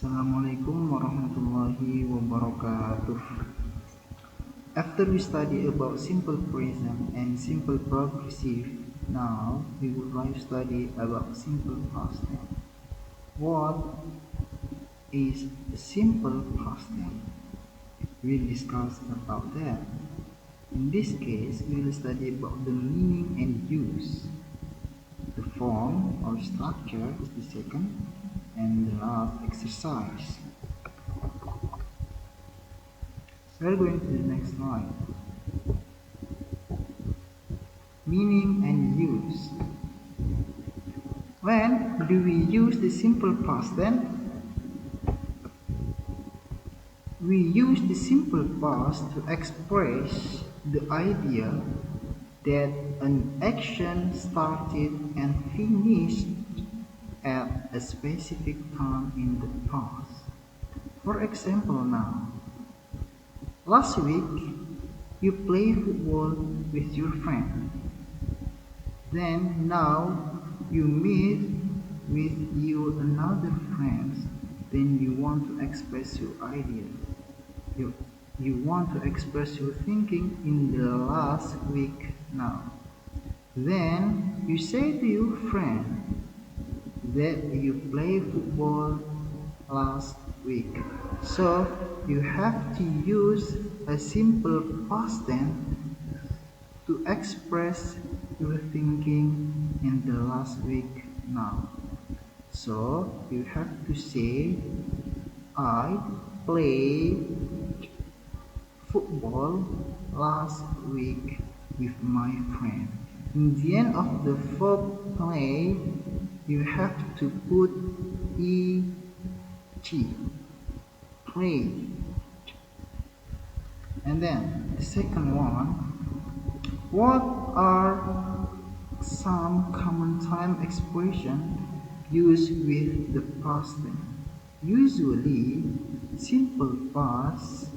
Assalamualaikum warahmatullahi wabarakatuh. After we study about simple present and simple progressive, now we would like to study about simple past tense. What is simple past tense? We'll discuss about that. In this case, we will study about the meaning and use. The form or structure is the second, and the last exercise. So we're going to the next slide. Meaning and use. When do we use the simple past tense? We use the simple past to express the idea that an action started and finished at a specific time in the past. For example, now, last week you played football with your friend. Then now you meet with your another friend. Then you want to express your idea. You want to express your thinking in the last week now. Then you say to your friend that you played football last week. So you have to use a simple past tense to express your thinking in the last week now. So you have to say, I played football last week with my friend. In the end of the verb play, you have to put eg, play. And then the second one, what are some common time expressions used with the past tense? Usually, simple past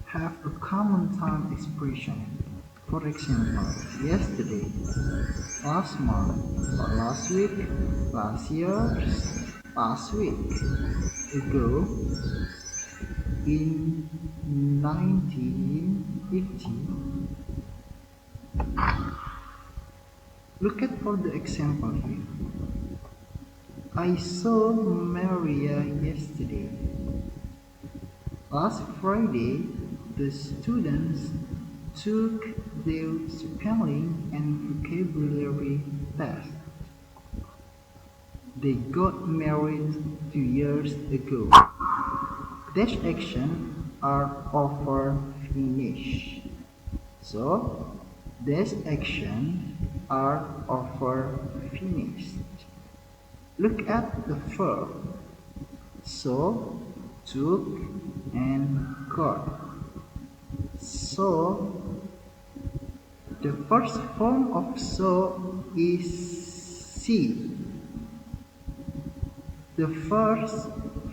have a common time expression. For example, yesterday, last month, or last week, last year, last week, ago, in 1950. Look at for the example here. I saw Maria yesterday. Last Friday, the students took their spelling and vocabulary test. They got married 2 years ago. Dash action are over finish. So dash action are over finished. Look at the verb. So, took, and got. So the first form of so is see. The first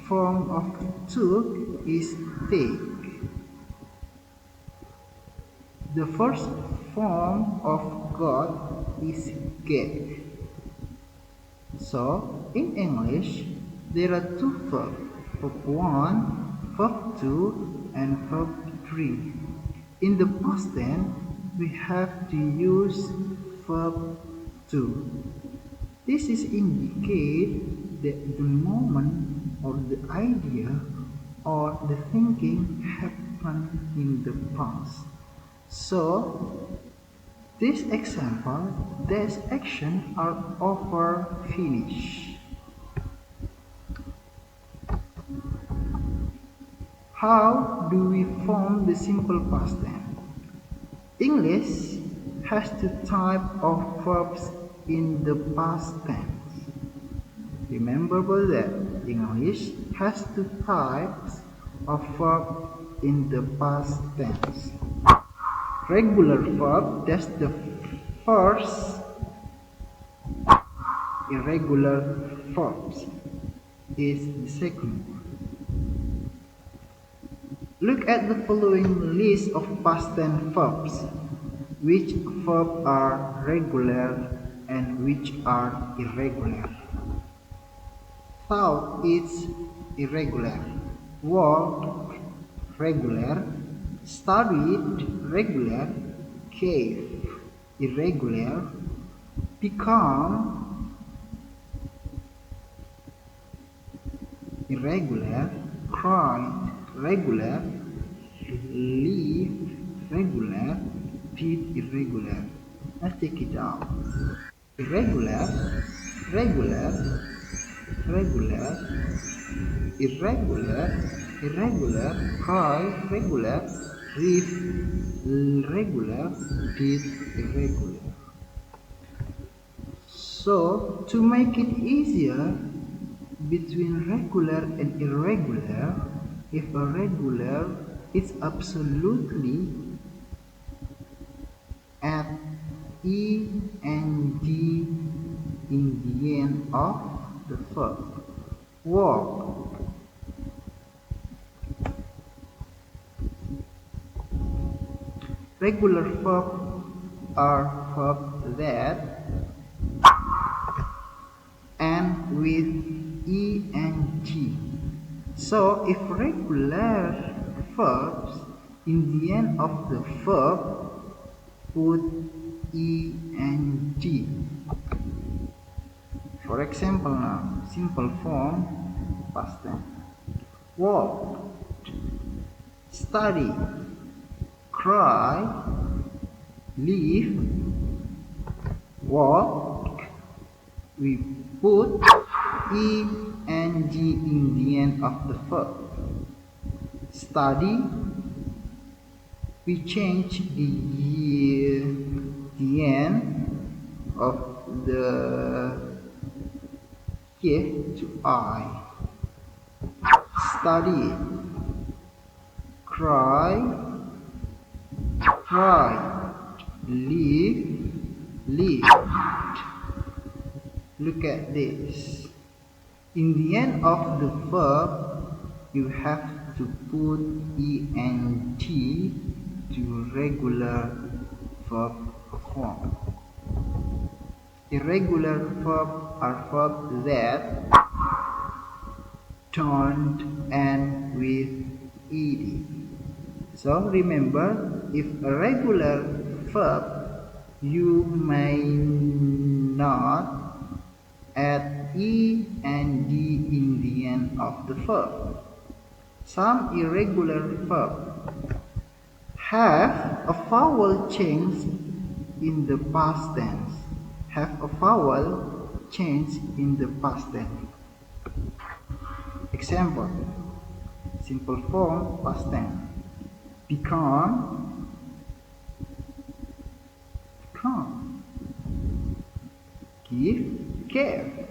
form of took is take. The first form of got is get. So in English there are two verbs, verb 1, verb 2, and verb 3. In the past tense, we have to use verb 2. This is indicate that the moment or the idea or the thinking happened in the past. So, this example, these actions are over finish. How do we form the simple past tense? English has two types of verbs in the past tense. Remember that English has two types of verbs in the past tense. Regular verb, that's the first. Irregular verbs is the second one. Look at the following list of past tense verbs. Which verbs are regular and which are irregular? Thought is irregular. Walked regular. Studied regular. Gave irregular. Become irregular. Cried regular. Lived regular. Did irregular. Let's take it out. Irregular, regular, regular, irregular, irregular, cry, regular, read, regular, did, irregular. So, to make it easier between regular and irregular, if a regular is absolutely at eng in the end of the verb. Walk. Regular verbs are verbs that end with eng. So if regular verbs in the end of the verb put eng. For example now, simple form, past tense. Walked, study, cry, live, walk. We put eng in the end of the verb. Study, we change the end of the to I. Study, cry, live. Look at this. In the end of the verb, you have to put eng to regular verb form. Irregular verbs are verbs that don't end with ed. So remember, if a regular verb, you may not add eng in the end of the verb. Some irregular verbs have a vowel change in the past tense. Have a vowel change in the past tense. Example, simple form, past tense. Become, give, gave,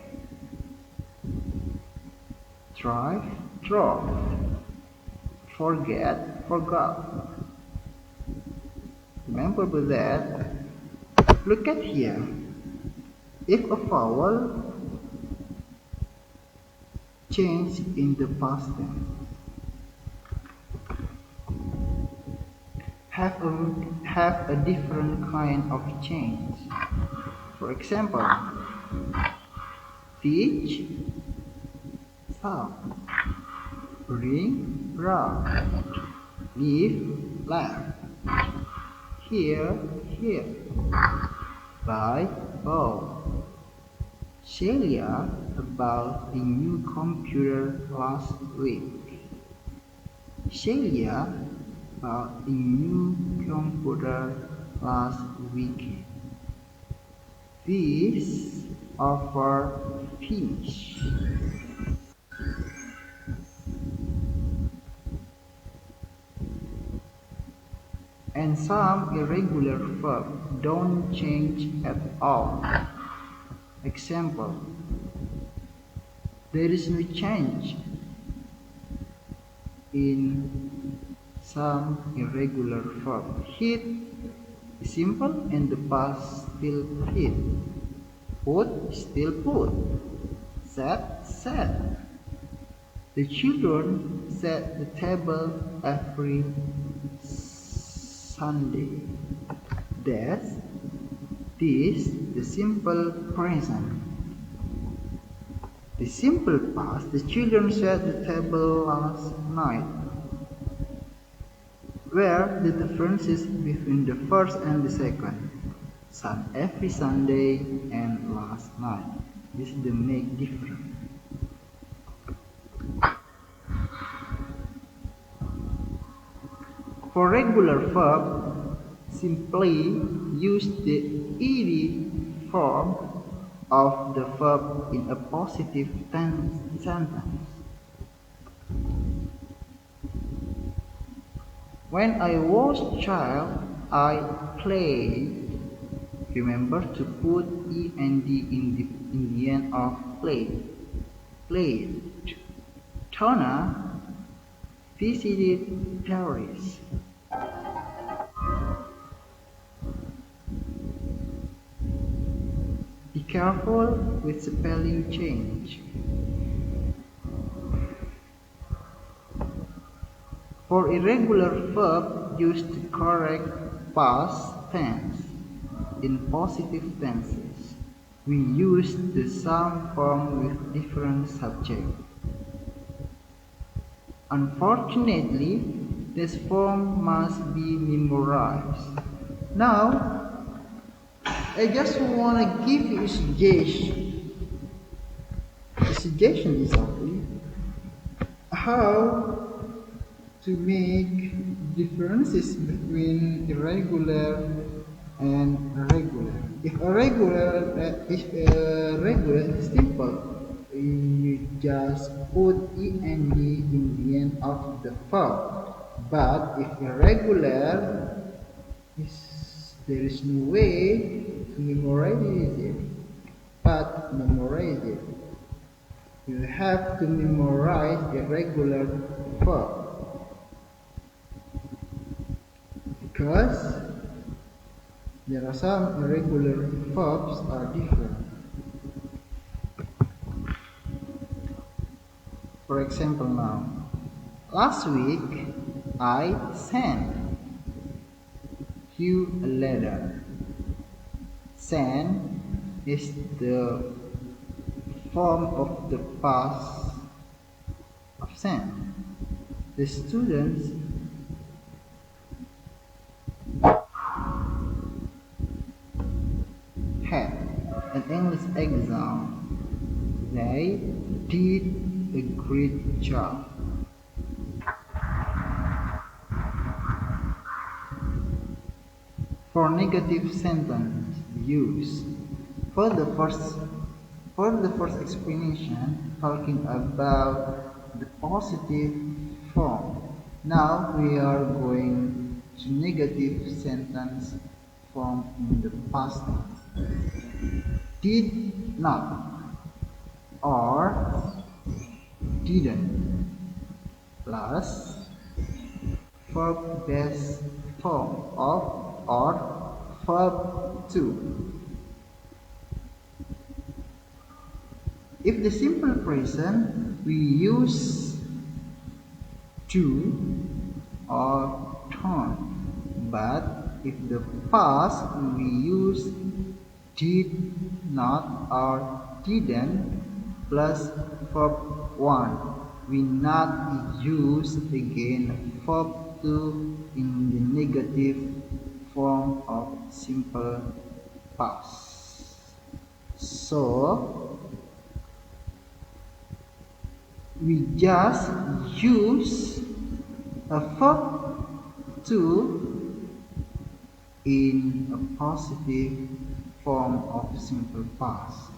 drive, drove, forget, forgot. Remember that. Look at here. If a vowel change in the past tense, have a different kind of change. For example, teach, taught, bring, brought, live, left, here, buy, bought. Celia about the new computer last week. Celia about the new computer last week. This offer finished. And some irregular verbs don't change at all. Example, there is no change in some irregular verb. Hit is simple and the past still hit. Put, still put. Set, set. The children set the table every Sunday. That's this, the simple present. The simple past, the children set the table last night. Where the differences between the first and the second? Every Sunday and last night. This is the make difference. For regular verb, simply use the ed form of the verb in a positive tense sentence. When I was child, I played. Remember to put ed in the end of played. Played. Tona visited Paris. Be careful with spelling change. For irregular verb, use the correct past tense. In positive tenses, we use the same form with different subject. Unfortunately, this form must be memorized. Now, I just want to give you a suggestion. The suggestion is only how to make differences between irregular and regular. If a regular is simple, you just put ed in the end of the verb. But if irregular, there is no way to memorize it. But memorize it. You have to memorize irregular verb. Because there are some irregular verbs are different. For example now, last week I sent you a letter. Send is the form of the past of sent. The students had an English exam. They did a great job. For negative sentence use for the first explanation, talking about the positive form. Now we are going to negative sentence form in the past tense. Did not or didn't plus verb base form of or verb to. If the simple present, we use do or turn, but if the past, we use did not or didn't plus verb 1. We not use again verb 2 in the negative form of simple past. So we just use a verb to in a positive form of simple past.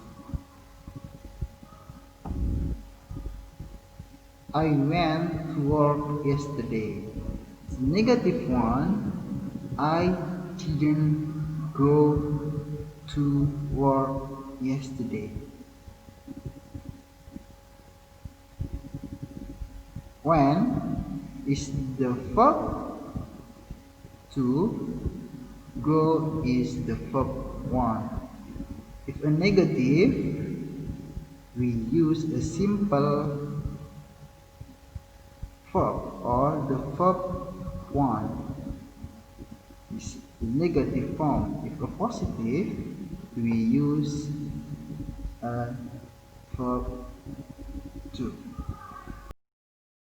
I went to work yesterday. The negative one, I didn't go to work yesterday. When is the verb to, go is the verb 1. If a negative, we use a simple verb or the verb 1 is the negative form. If a positive, we use a verb 2.